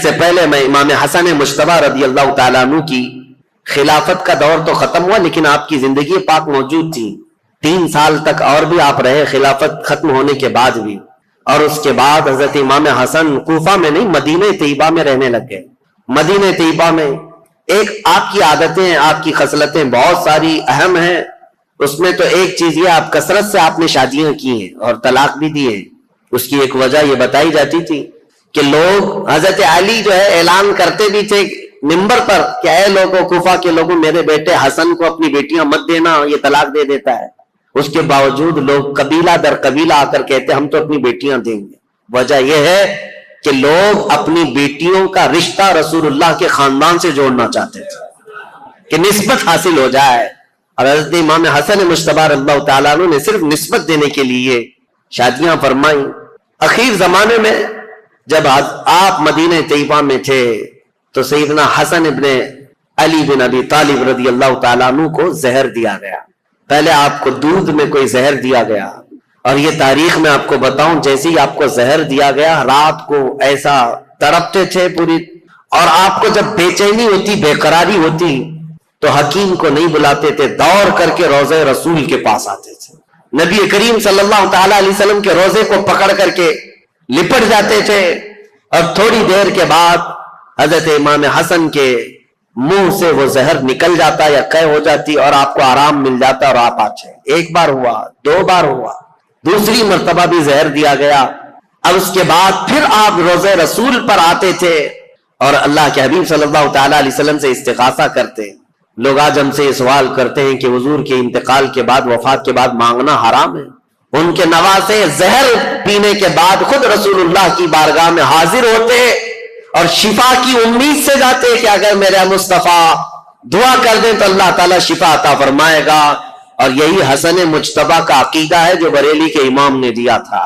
اس سے پہلے میں امام حسن مجتبی رضی اللہ تعالیٰ عنہ کی خلافت کا دور تو ختم ہوا، لیکن آپ کی زندگی پاک موجود تھی. 3 سال تک اور بھی آپ رہے خلافت ختم ہونے کے بعد بھی. اور اس کے بعد حضرت امام حسن کوفہ میں نہیں مدینہ طیبہ میں رہنے لگ گئے. مدینہ طیبہ میں ایک آپ کی عادتیں، آپ کی خصلتیں بہت ساری اہم ہیں. اس میں تو ایک چیز یہ، آپ کثرت سے آپ نے شادیاں کی ہیں اور طلاق بھی دی ہے. اس کی ایک وجہ یہ بتائی جاتی تھی کہ لوگ، حضرت علی جو ہے اعلان کرتے بھی تھے منبر پر کہ اے لوگوں، کوفہ کے لوگوں، میرے بیٹے حسن کو اپنی بیٹیاں مت دینا، یہ طلاق دے دیتا ہے. اس کے باوجود لوگ قبیلہ در قبیلہ آ کر کہتے ہم تو اپنی بیٹیاں دیں گے. وجہ یہ ہے کہ لوگ اپنی بیٹیوں کا رشتہ رسول اللہ کے خاندان سے جوڑنا چاہتے تھے کہ نسبت حاصل ہو جائے. اور حضرت امام حسن مجتبی رضی اللہ تعالیٰ عنہ نے صرف نسبت دینے کے لیے شادیاں فرمائیں. اخیر زمانے میں جب آپ مدینہ طیبہ میں تھے تو سیدنا حسن ابن علی بن ابی طالب رضی اللہ تعالیٰ عنہ کو زہر دیا گیا. پہلے آپ کو دودھ میں کوئی زہر دیا گیا، اور یہ تاریخ میں آپ کو بتاؤں، جیسے ہی آپ کو زہر دیا گیا رات کو ایسا تڑپتے تھے پوری. اور آپ کو جب بے چینی ہوتی، بے قراری ہوتی تو حکیم کو نہیں بلاتے تھے، دوڑ کر کے روضہ رسول کے پاس آتے تھے. نبی کریم صلی اللہ تعالی علیہ وسلم کے روزے کو پکڑ کر کے لپٹ جاتے تھے. اور تھوڑی دیر کے بعد حضرت امام حسن کے منہ سے وہ زہر نکل جاتا یا قے ہو جاتی اور آپ کو آرام مل جاتا اور آپ آتے. ایک بار ہوا، 2 بار ہوا، دوسری مرتبہ بھی زہر دیا گیا. اب اس کے بعد پھر آپ روزہ رسول پر آتے تھے اور اللہ کے حبیب صلی اللہ تعالی علیہ وسلم سے استغاثہ کرتے. لوگ آج ہم سے یہ سوال کرتے ہیں کہ حضور کے انتقال کے بعد، وفات کے بعد مانگنا حرام ہے. ان کے نواسے زہر پینے کے بعد خود رسول اللہ کی بارگاہ میں حاضر ہوتے اور شفا کی امید سے جاتے کہ اگر میرے مصطفیٰ دعا کر دیں تو اللہ تعالیٰ شفا عطا فرمائے گا. اور یہی حسن مجتبی کا عقیدہ ہے جو بریلی کے امام نے دیا تھا.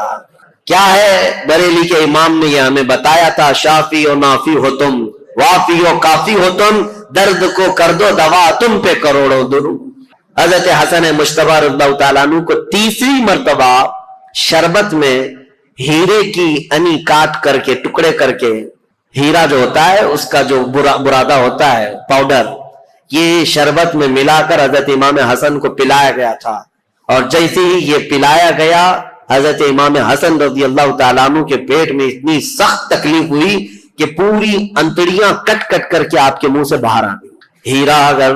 کیا ہے بریلی کے امام نے یہ ہمیں بتایا تھا؟ شافی و نافی ہو تم، وافی و کافی ہو تم، درد کو کر دو دوا، تم پہ کروڑوں درود. حضرت حسن مجتبی رضی اللہ تعالیٰ عنہ کو تیسری مرتبہ شربت میں ہیرے کی انی کاٹ کر کے، ٹکڑے کر کے، ہیرا جو ہوتا ہے اس کا جو برادہ ہوتا ہے پاؤڈر، یہ شربت میں ملا کر حضرت امام حسن کو پلایا گیا تھا. اور جیسے ہی یہ پلایا گیا حضرت امام حسن رضی اللہ تعالیٰ عنہ کے پیٹ میں اتنی سخت تکلیف ہوئی کہ پوری انتڑیاں کٹ کٹ کر کے آپ کے منہ سے باہر آ گئی. ہیرا اگر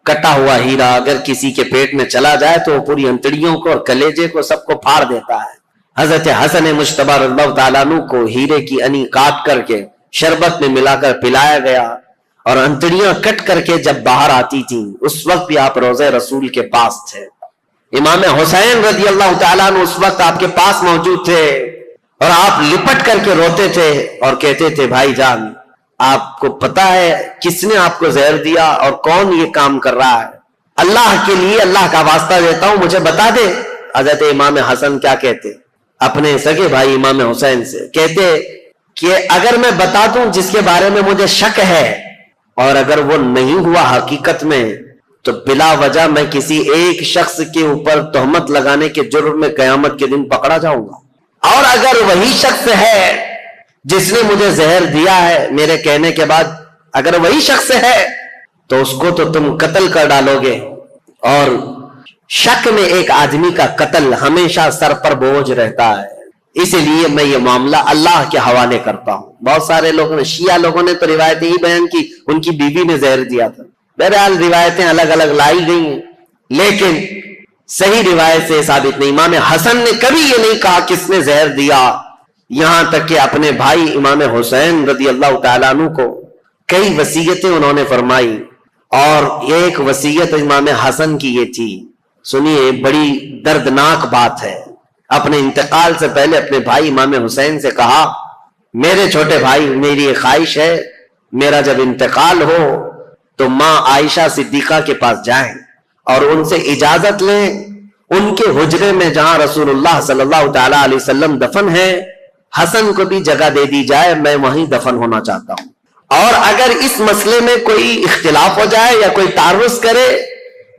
کٹا ہوا ہیرا اگر کسی کے پیٹ میں چلا جائے تو وہ پوری انتڑیوں کو اور کلیجے کو سب کو پھاڑ دیتا ہے. حضرت حسن مجتبی رضی اللہ تعالیٰ عنہ کو ہیرے کی انی کاٹ کر کے شربت میں ملا کر پلایا گیا اور انتڑیاں کٹ کر کے جب باہر آتی تھیں اس وقت بھی آپ روضہ رسول کے پاس تھے. امام حسین رضی اللہ تعالیٰ عنہ اس وقت آپ کے پاس موجود تھے اور آپ لپٹ کر کے روتے تھے اور کہتے تھے بھائی جان، آپ کو پتا ہے کس نے آپ کو زہر دیا اور کون یہ کام کر رہا ہے؟ اللہ کے لیے اللہ کا واسطہ دیتا ہوں مجھے بتا دے. حضرت امام حسن کیا کہتے اپنے سگے بھائی امام حسین سے؟ کہتے کہ اگر میں بتا دوں جس کے بارے میں مجھے شک ہے اور اگر وہ نہیں ہوا حقیقت میں تو بلا وجہ میں کسی ایک شخص کے اوپر تہمت لگانے کے جرم میں قیامت کے دن پکڑا جاؤں گا. اور اگر وہی شخص ہے جس نے مجھے زہر دیا ہے میرے کہنے کے بعد، اگر وہی شخص ہے تو اس کو تو تم قتل کر ڈالو گے. اور شک میں ایک آدمی کا قتل ہمیشہ سر پر بوجھ رہتا ہے، اس لیے میں یہ معاملہ اللہ کے حوالے کرتا ہوں. بہت سارے لوگوں نے، شیعہ لوگوں نے تو روایتیں ہی بیان کی ان کی بیوی نے زہر دیا تھا. بہرحال روایتیں الگ الگ لائی گئی ہیں لیکن صحیح روایت سے ثابت نہیں. امام حسن نے کبھی یہ نہیں کہا کس نے زہر دیا، یہاں تک کہ اپنے بھائی امام حسین رضی اللہ تعالیٰ عنہ کو کئی وصیتیں انہوں نے فرمائی اور ایک وصیت امام حسن کی یہ تھی، سنیے بڑی دردناک بات ہے. اپنے انتقال سے پہلے اپنے بھائی امام حسین سے کہا میرے چھوٹے بھائی میری ایک خواہش ہے، میرا جب انتقال ہو تو ماں عائشہ صدیقہ کے پاس جائیں اور ان سے اجازت لیں ان کے حجرے میں جہاں رسول اللہ صلی اللہ تعالی علیہ وسلم دفن ہے حسن کو بھی جگہ دے دی جائے، میں وہیں دفن ہونا چاہتا ہوں. اور اگر اس مسئلے میں کوئی اختلاف ہو جائے یا کوئی تعرض کرے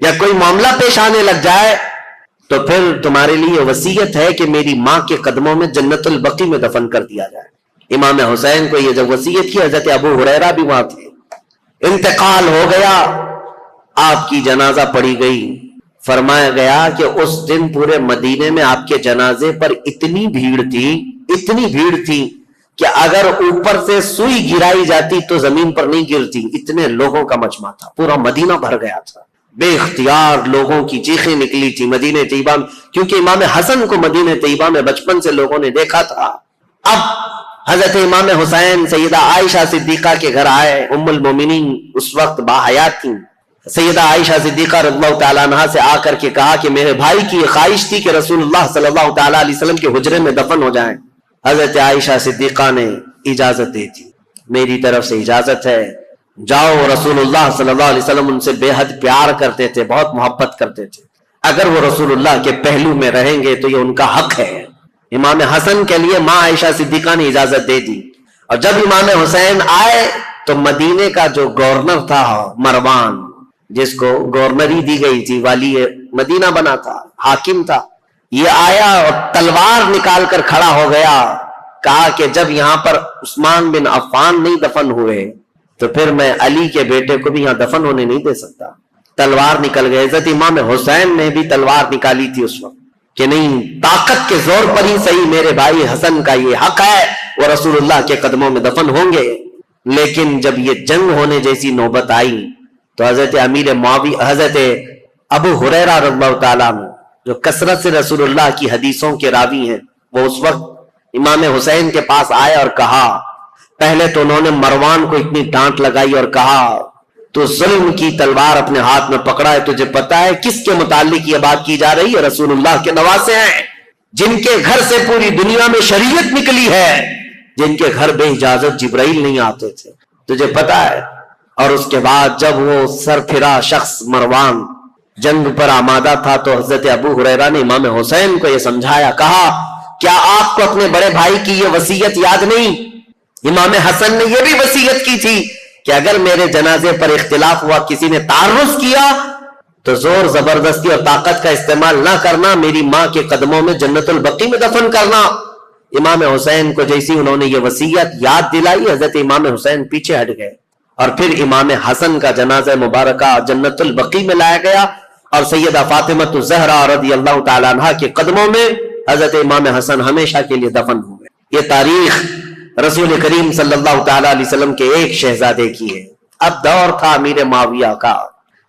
یا کوئی معاملہ پیش آنے لگ جائے تو پھر تمہارے لیے وصیت ہے کہ میری ماں کے قدموں میں جنت البقیع میں دفن کر دیا جائے. امام حسین کو یہ جب وصیت کی، حضرت ابو ہریرہ بھی وہاں تھے، انتقال ہو گیا، آپ کی جنازہ پڑھی گئی، فرمایا گیا کہ اس دن پورے مدینے میں آپ کے جنازے پر اتنی بھیڑ تھی کہ اگر اوپر سے سوئی گرائی جاتی تو زمین پر نہیں گرتی، اتنے لوگوں کا مجمع تھا، پورا مدینہ بھر گیا تھا، بے اختیار لوگوں کی چیخیں نکلی تھی مدینہ طیبہ میں، کیونکہ امام حسن کو مدینہ طیبہ میں بچپن سے لوگوں نے دیکھا تھا۔ اب حضرت امام حسین سیدہ عائشہ صدیقہ کے گھر آئے، ام المومنین اس وقت باحیات تھیں، سیدہ عائشہ صدیقہ رضی اللہ تعالیٰ عنہا سے آ کر کے کہا کہ میرے بھائی کی یہ خواہش تھی کہ رسول اللہ صلی اللہ تعالیٰ علیہ وسلم کے حجرے میں دفن ہو جائیں۔ حضرت عائشہ صدیقہ نے اجازت دے دی، میری طرف سے اجازت ہے، جاؤ۔ رسول اللہ صلی اللہ علیہ وسلم ان سے بے حد پیار کرتے تھے، بہت محبت کرتے تھے، اگر وہ رسول اللہ کے پہلو میں رہیں گے تو یہ ان کا حق ہے۔ امام حسن کے لیے ماں عائشہ صدیقہ نے اجازت دے دی، اور جب امام حسین آئے تو مدینے کا جو گورنر تھا مروان، جس کو گورنری دی گئی تھی، والی مدینہ بنا تھا، حاکم تھا، یہ آیا اور تلوار نکال کر کھڑا ہو گیا، کہا کہ جب یہاں پر عثمان بن عفان نہیں دفن ہوئے تو پھر میں علی کے بیٹے کو بھی یہاں دفن ہونے نہیں دے سکتا۔ تلوار نکل گئے، حضرت امام حسین نے بھی تلوار نکالی تھی اس وقت کہ نہیں، طاقت کے زور پر ہی صحیح میرے بھائی حسن کا یہ حق ہے، وہ رسول اللہ کے قدموں میں دفن ہوں گے۔ لیکن جب یہ جنگ ہونے جیسی نوبت آئی تو حضرت امیر معاویہ، حضرت ابو ہریرہ رضی اللہ تعالیٰ عنہ جو کثرت سے رسول اللہ کی حدیثوں کے راوی ہیں، وہ اس وقت امام حسین کے پاس آئے اور کہا، پہلے تو انہوں نے مروان کو اتنی ڈانٹ لگائی اور کہا تو ظلم کی تلوار اپنے ہاتھ میں پکڑا ہے، تجھے پتا ہے کس کے متعلق یہ بات کی جا رہی ہے؟ رسول اللہ کے نواسے ہیں، جن کے گھر سے پوری دنیا میں شریعت نکلی ہے، جن کے گھر بے اجازت جبرائیل نہیں آتے تھے، تجھے پتا ہے۔ اور اس کے بعد جب وہ سر پھرا شخص مروان جنگ پر آمادہ تھا تو حضرت ابو ہریرہ نے امام حسین کو یہ سمجھایا، کہا کیا آپ کو اپنے بڑے بھائی کی یہ وصیت یاد نہیں؟ امام حسن نے یہ بھی وصیت کی تھی کہ اگر میرے جنازے پر اختلاف ہوا، کسی نے تعرض کیا تو زور زبردستی اور طاقت کا استعمال نہ کرنا، میری ماں کے قدموں میں جنت البقیع میں دفن کرنا۔ امام حسین کو جیسی انہوں نے یہ وصیت یاد دلائی، حضرت امام حسین پیچھے ہٹ گئے، اور پھر امام حسن کا جنازہ مبارکہ جنت البقیع میں لایا گیا، اور سیدہ فاطمہ الزہرا رضی اللہ تعالیٰ عنہا کے قدموں میں حضرت امام حسن ہمیشہ کے لیے دفن ہوئے۔ یہ تاریخ رسول کریم صلی اللہ تعالیٰ علیہ وسلم کے ایک شہزادے کی ہے۔ اب دور تھا امیر معاویہ کا،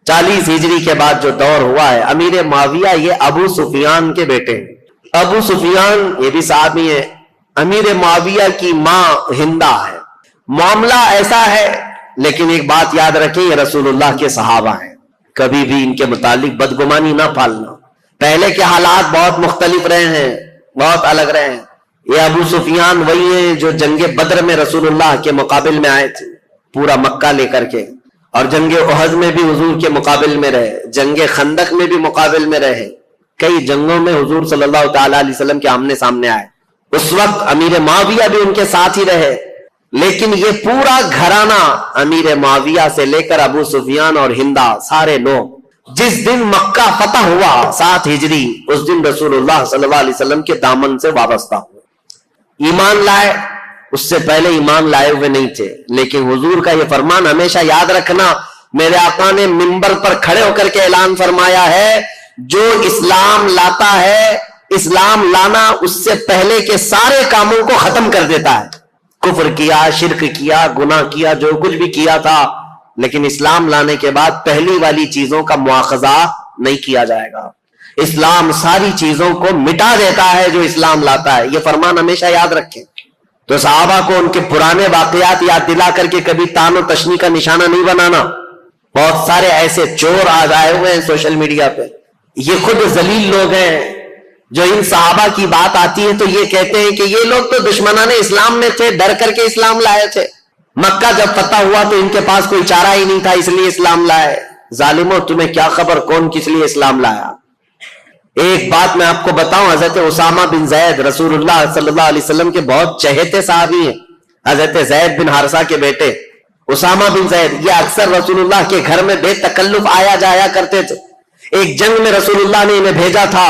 40 ہجری کے بعد جو دور ہوا ہے، امیر معاویہ یہ ابو سفیان کے بیٹے ہیں۔ ابو سفیان یہ بھی صحابی ہے، امیر معاویہ کی ماں ہندہ ہے۔ معاملہ ایسا ہے، لیکن ایک بات یاد رکھیں، یہ رسول اللہ کے صحابہ ہیں، کبھی بھی ان کے متعلق بدگمانی نہ پالنا۔ پہلے کے حالات بہت مختلف رہے ہیں، بہت الگ رہے ہیں۔ یہ ابو سفیان وہی ہیں جو جنگ بدر میں رسول اللہ کے مقابل میں آئے تھے، پورا مکہ لے کر کے، اور جنگ احد میں بھی حضور کے مقابل میں رہے، جنگ خندق میں بھی مقابل میں رہے، کئی جنگوں میں حضور صلی اللہ تعالیٰ علیہ وسلم کے آمنے سامنے آئے۔ اس وقت امیر معاویہ بھی ان کے ساتھ ہی رہے، لیکن یہ پورا گھرانہ امیر معاویہ سے لے کر ابو سفیان اور ہندہ سارے لوگ جس دن مکہ فتح ہوا 7 ہجری، اس دن رسول اللہ صلی اللہ علیہ وسلم کے دامن سے وابستہ ہوئے، ایمان لائے۔ اس سے پہلے ایمان لائے ہوئے نہیں تھے، لیکن حضور کا یہ فرمان ہمیشہ یاد رکھنا، میرے آقا نے منبر پر کھڑے ہو کر کے اعلان فرمایا ہے، جو اسلام لاتا ہے، اسلام لانا اس سے پہلے کے سارے کاموں کو ختم کر دیتا ہے۔ کفر کیا، شرک کیا، گناہ کیا، جو کچھ بھی کیا تھا، لیکن اسلام لانے کے بعد پہلی والی چیزوں کا مواخذہ نہیں کیا جائے گا۔ اسلام ساری چیزوں کو مٹا دیتا ہے جو اسلام لاتا ہے، یہ فرمان ہمیشہ یاد رکھیں۔ تو صحابہ کو ان کے پرانے واقعات یاد دلا کر کے کبھی تان و تشنی کا نشانہ نہیں بنانا۔ بہت سارے ایسے چور آج آئے ہوئے ہیں سوشل میڈیا پہ، یہ خود ذلیل لوگ ہیں، جو ان صحابہ کی بات آتی ہے تو یہ کہتے ہیں کہ یہ لوگ تو دشمنان اسلام میں تھے، ڈر کر کے اسلام لائے تھے، مکہ جب فتح ہوا تو ان کے پاس کوئی چارہ ہی نہیں تھا اس لیے اسلام لائے۔ ظالموں، تمہیں کیا خبر کون کس لیے اسلام لایا؟ ایک بات میں آپ کو بتاؤں، حضرت اسامہ بن زید رسول اللہ صلی اللہ علیہ وسلم کے بہت چہیتے صحابی ہیں، حضرت زید بن حارثہ کے بیٹے اسامہ بن زید، یہ اکثر رسول اللہ کے گھر میں بے تکلف آیا جایا کرتے تھے۔ ایک جنگ میں رسول اللہ نے انہیں بھیجا تھا،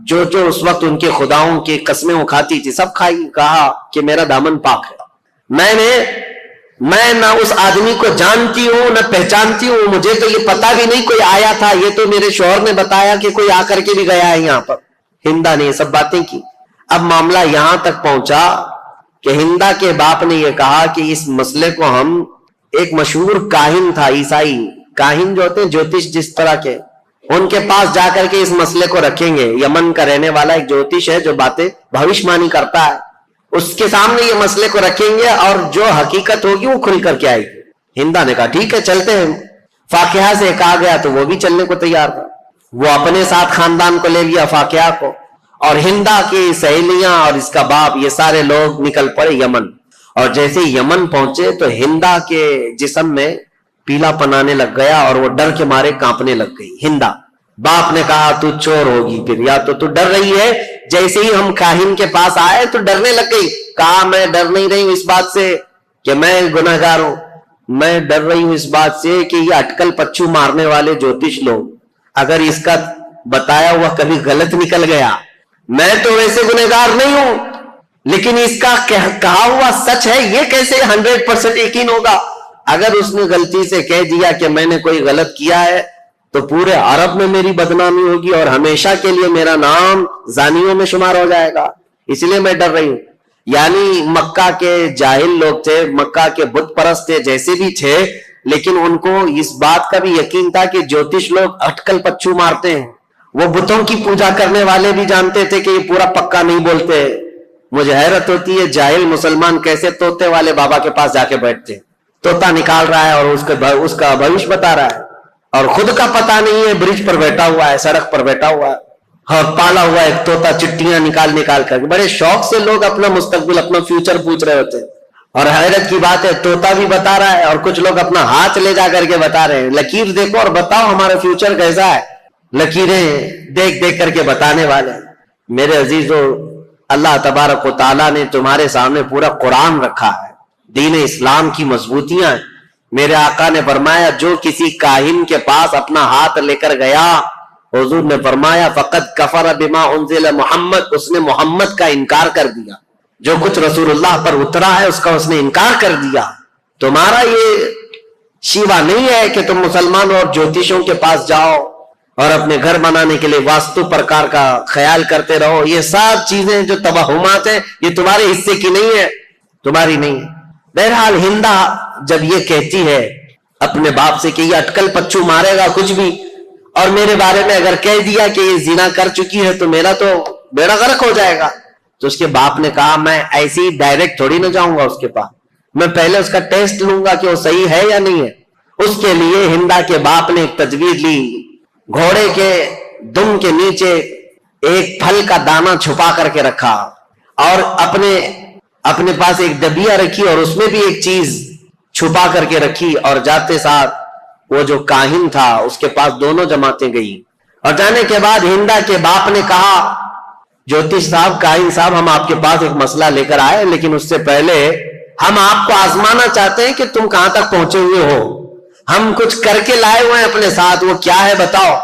جو جو اس وقت ان کے خداؤں کی قسمیں وہ کھاتی تھی سب کھائی. کہا کہ میرا دامن پاک ہے. میں نہ اس آدمی کو جانتی ہوں نہ پہچانتی ہوں, مجھے تو یہ پتا بھی نہیں کوئی آیا تھا, یہ تو میرے شوہر نے بتایا کہ کوئی آ کر کے بھی گیا ہے یہاں پر. ہندا نے یہ سب باتیں کی. اب معاملہ یہاں تک پہنچا کہ ہندا کے باپ نے یہ کہا کہ اس مسئلے کو ہم, ایک مشہور کاہن تھا عیسائی کاہن جو ہوتے ہیں جوتش جس طرح کے, ان کے پاس جا کر کے اس مسئلے کو رکھیں گے. یمن کا رہنے والا ایک جوتش ہے جو باتیں بھوشمانی کرتا ہے, اس کے سامنے یہ مسئلے کو رکھیں گے اور جو حقیقت ہوگی وہ کھل کر کے آئے گی. ہندا نے کہا ٹھیک ہے چلتے ہیں. فاقیہ سے کہا گیا تو وہ بھی چلنے کو تیار تھا. وہ اپنے ساتھ خاندان کو لے لیا فاقیہ کو, اور ہندا کی سہیلیاں اور اس کا باپ یہ سارے لوگ نکل پڑے یمن. اور جیسے یمن پہنچے تو ہندا کے جسم میں پیلا پنانے لگ گیا اور وہ ڈر کے مارے کانپنے لگ گئی. ہندا باپ نے کہا تو چور ہوگی پھر, یا تو ڈر رہی ہے. جیسے ہی ہم کاہن کے پاس آئے تو ڈرنے لگ گئی. کہا میں ڈر نہیں رہی ہوں اس بات سے کہ میں گناہگار ہوں, میں ڈر رہی ہوں اس بات سے کہ یہ اٹکل پچو مارنے والے جوتش لوگ, اگر اس کا بتایا ہوا کبھی غلط نکل گیا, میں تو ویسے گنہگار نہیں ہوں لیکن اس کا کہا ہوا سچ ہے, یہ کیسے 100% یقین ہوگا. اگر اس نے غلطی سے کہہ دیا کہ میں نے کوئی غلط کیا ہے تو پورے عرب میں میری بدنامی ہوگی اور ہمیشہ کے لیے میرا نام زانیوں میں شمار ہو جائے گا, اس لیے میں ڈر رہی ہوں. یعنی مکہ کے جاہل لوگ تھے, مکہ کے بت پرست تھے, جیسے بھی تھے, لیکن ان کو اس بات کا بھی یقین تھا کہ جوتش لوگ اٹکل پچو مارتے ہیں. وہ بتوں کی پوجا کرنے والے بھی جانتے تھے کہ یہ پورا پکا نہیں بولتے. مجھے حیرت ہوتی ہے جاہل مسلمان کیسے طوطے والے بابا کے پاس جا کے بیٹھتے, طوطا نکال رہا ہے اور اس کا بھوش بتا رہا ہے, اور خود کا پتہ نہیں ہے, برج پر بیٹھا ہوا ہے, سڑک پر بیٹھا ہوا ہے, اور پالا ہوا ایک طوطا چٹیاں نکال کر بڑے شوق سے لوگ اپنا مستقبل اپنا فیوچر پوچھ رہے ہوتے ہیں. اور حیرت کی بات ہے طوطا بھی بتا رہا ہے اور کچھ لوگ اپنا ہاتھ لے جا کر کے بتا رہے ہیں, لکیر دیکھو اور بتاؤ ہمارا فیوچر کیسا ہے. لکیریں دیکھ کر کے بتانے والے. میرے عزیزو, اللہ تبارک و تعالیٰ نے تمہارے سامنے پورا قرآن رکھا ہے, دین اسلام کی مضبوطیاں ہیں. میرے آقا نے فرمایا جو کسی کاہن کے پاس اپنا ہاتھ لے کر گیا, حضور نے فرمایا فقط کفر بما انزل محمد, اس نے محمد کا انکار کر دیا, جو کچھ رسول اللہ پر اترا ہے اس کا اس نے انکار کر دیا. تمہارا یہ شیوا نہیں ہے کہ تم مسلمان اور جوتشوں کے پاس جاؤ اور اپنے گھر بنانے کے لیے واسطو پرکار کا خیال کرتے رہو. یہ سب چیزیں جو توہمات ہیں یہ تمہارے حصے کی نہیں ہے, تمہاری نہیں ہے. بہرحال ہندا جب یہ کہتی ہے اپنے باپ سے کہ یہ اٹکل پچو مارے گا کچھ بھی, اور میرے بارے میں اگر کہہ دیا کہ یہ زنا کر چکی ہے تو میرا تو بیڑا غرق ہو جائے گا, تو اس کے باپ نے کہا میں ایسی ڈائریکٹ تھوڑی نہ جاؤں گا اس کے پاس, میں پہلے اس کا ٹیسٹ لوں گا کہ وہ صحیح ہے یا نہیں ہے. اس کے لیے ہندا کے باپ نے ایک تدبیر لی, گھوڑے کے دم کے نیچے ایک پھل کا دانہ چھپا کر کے رکھا, اور اپنے پاس ایک ڈبیا رکھی اور اس میں بھی ایک چیز چھپا کر کے رکھی, اور جاتے ساتھ وہ جو کاہن تھا اس کے پاس دونوں جماعتیں گئی. اور جانے کے بعد ہندا کے باپ نے کہا جوتش صاحب, کاہن صاحب, ہم آپ کے پاس ایک مسئلہ لے کر آئے, لیکن اس سے پہلے ہم آپ کو آزمانا چاہتے ہیں کہ تم کہاں تک پہنچے ہوئے ہو. ہم کچھ کر کے لائے ہوئے ہیں اپنے ساتھ, وہ کیا ہے بتاؤ.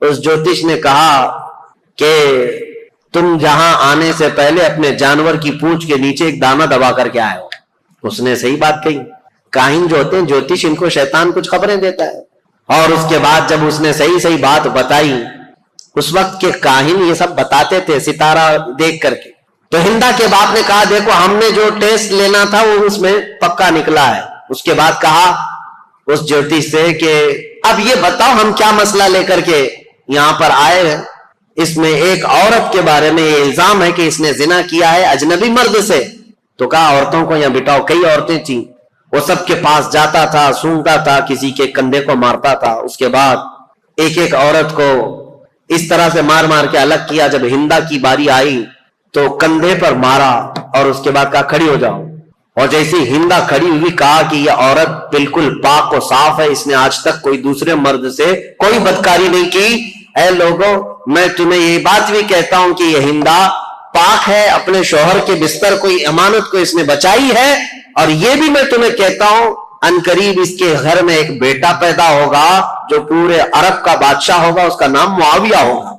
اس جوتش نے کہا کہ تم جہاں آنے سے پہلے اپنے جانور کی پونچھ کے نیچے ایک دانہ دبا کر کے آئے ہو. اس نے صحیح بات کہی. کاہن جو ہوتے ہیں جوتش, ان کو شیطان کچھ خبریں دیتا ہے. اور اس کے بعد جب اس نے صحیح بات بتائی, اس وقت کے کاہن یہ سب بتاتے تھے ستارہ دیکھ کر کے, تو ہندا کے باپ نے کہا دیکھو ہم نے جو ٹیسٹ لینا تھا وہ اس میں پکا نکلا ہے. اس کے بعد کہا اس جوتش سے کہ اب یہ بتاؤ ہم کیا مسئلہ لے کر کے یہاں پر آئے ہیں. اس میں ایک عورت کے بارے میں یہ الزام ہے کہ اس نے زنا کیا ہے اجنبی مرد سے. تو کہا عورتوں کو یہاں بٹاؤ. کئی عورتیں تھیں, وہ سب کے پاس جاتا تھا, سونگتا تھا, کسی کے کندھے کو مارتا تھا. اس کے بعد ایک عورت کو اس طرح سے مار کے الگ کیا. جب ہندا کی باری آئی تو کندھے پر مارا اور اس کے بعد کہا کھڑی ہو جاؤ. اور جیسی ہندا کھڑی ہوئی کہا کہ یہ عورت بالکل پاک و صاف ہے, اس نے آج تک کوئی دوسرے مرد سے کوئی بدکاری نہیں کی. اے لوگوں, میں تمہیں یہ بات بھی کہتا ہوں کہ یہ ہندا پاک ہے, اپنے شوہر کے بستر کوئی امانت کو اس نے بچائی ہے. اور یہ بھی میں تمہیں کہتا ہوں عنقریب اس کے گھر میں ایک بیٹا پیدا ہوگا جو پورے عرب کا بادشاہ ہوگا, اس کا نام معاویہ ہوگا.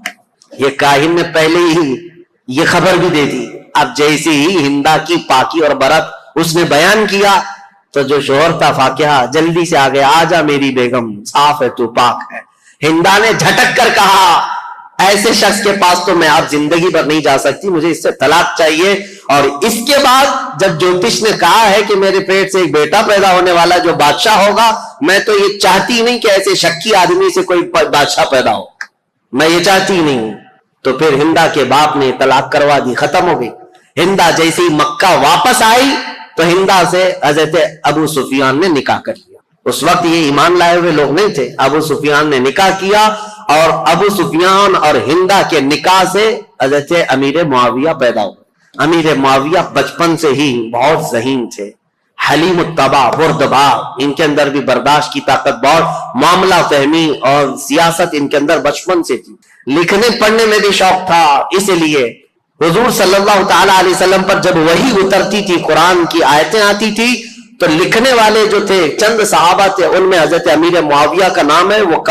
یہ کاہن نے پہلے ہی یہ خبر بھی دے دی. اب جیسے ہی ہندا کی پاکی اور برت اس نے بیان کیا تو جو شوہر تھا فاقیہ جلدی سے آگے، آ جا میری بیگم، صاف ہے تو پاک ہے. ہندا نے جھٹک کر کہا ایسے شخص کے پاس تو میں آپ زندگی پر نہیں جا سکتی، مجھے اس سے طلاق چاہیے. اور اس کے بعد جب جوتش نے کہا ہے کہ میرے پیٹ سے ایک بیٹا پیدا ہونے والا جو بادشاہ ہوگا، میں تو یہ چاہتی نہیں کہ ایسے شکی آدمی سے کوئی بادشاہ پیدا ہو، میں یہ چاہتی نہیں. تو پھر ہندا کے باپ نے طلاق کروا دی، ختم ہو گئی. ہندا جیسے ہی مکہ واپس آئی تو ہندا سے حضرت ابو سفیان نے نکاح کر لیا. اس وقت یہ ایمان لائے ہوئے لوگ نہیں تھے. ابو سفیان نے نکاح کیا اور ابو سفیان اور ہندا کے نکاح سے حضرت امیر معاویہ پیدا ہوئے. امیر معاویہ بچپن سے ہی بہت ذہین تھے، حلیم الطبع، بردبار، ان کے اندر بھی برداشت کی طاقت بہت، معاملہ فہمی اور سیاست ان کے اندر بچپن سے تھی. لکھنے پڑھنے میں بھی شوق تھا. اس لیے حضور صلی اللہ تعالی علیہ وسلم پر جب وحی اترتی تھی، قرآن کی آیتیں آتی تھی، تو لکھنے والے جو تھے چند صحابہ تھے، ان میں حضرت امیر معاویہ کا نام ہے، وہ